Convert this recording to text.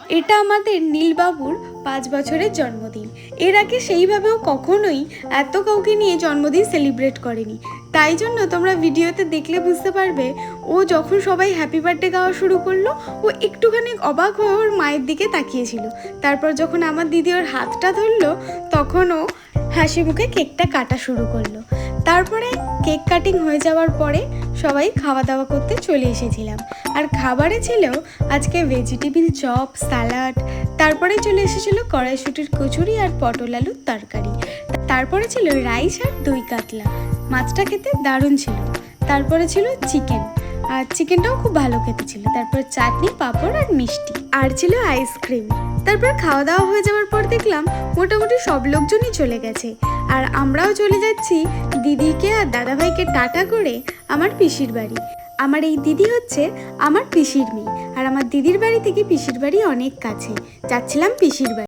এটা আমাদের নীলবাবুর 5 বছরের জন্মদিন। এর আগে সেইভাবেও কখনোই এত কাউকে নিয়ে জন্মদিন সেলিব্রেট করেনি। তাই জন্য তোমরা ভিডিওতে দেখলে বুঝতে পারবে, ও যখন সবাই হ্যাপি বার্থডে গাওয়া শুরু করলো, ও একটুখানি অবাক হয়ে ওর মায়ের দিকে তাকিয়েছিল। তারপর যখন আমার দিদি ওর হাতটা ধরলো, তখন ও হাসি মুখে কেকটা কাটা শুরু করলো। তারপরে কেক কাটিং হয়ে যাওয়ার পরে সবাই খাওয়া দাওয়া করতে চলে এসেছিলাম। আর খাবারে ছিল আজকে ভেজিটেবিল চপ, স্যালাড, তারপরে চলে এসেছিলো কড়াইশুঁটির কচুরি আর পটল আলুর তরকারি। তারপরে ছিল রাইস আর দই কাতলা, মাছটা খেতে দারুণ ছিল। তারপরে ছিল চিকেন, আর চিকেনটাও খুব ভালো খেতে ছিল। তারপর চাটনি, পাঁপড় আর মিষ্টি, আর ছিল আইসক্রিম। তারপর খাওয়া দাওয়া হয়ে যাওয়ার পর দেখলাম মোটামুটি সব লোকজনই চলে গেছে, আর আমরাও চলে যাচ্ছি দিদিকে আর দাদাভাইকে টাটা করে আমার পিসির বাড়ি। আমার এই দিদি হচ্ছে আমার পিসির মেয়ে, আর আমার দিদির বাড়ি থেকে পিসির বাড়ি অনেক কাছে। যাচ্ছিলাম পিসির বাড়ি।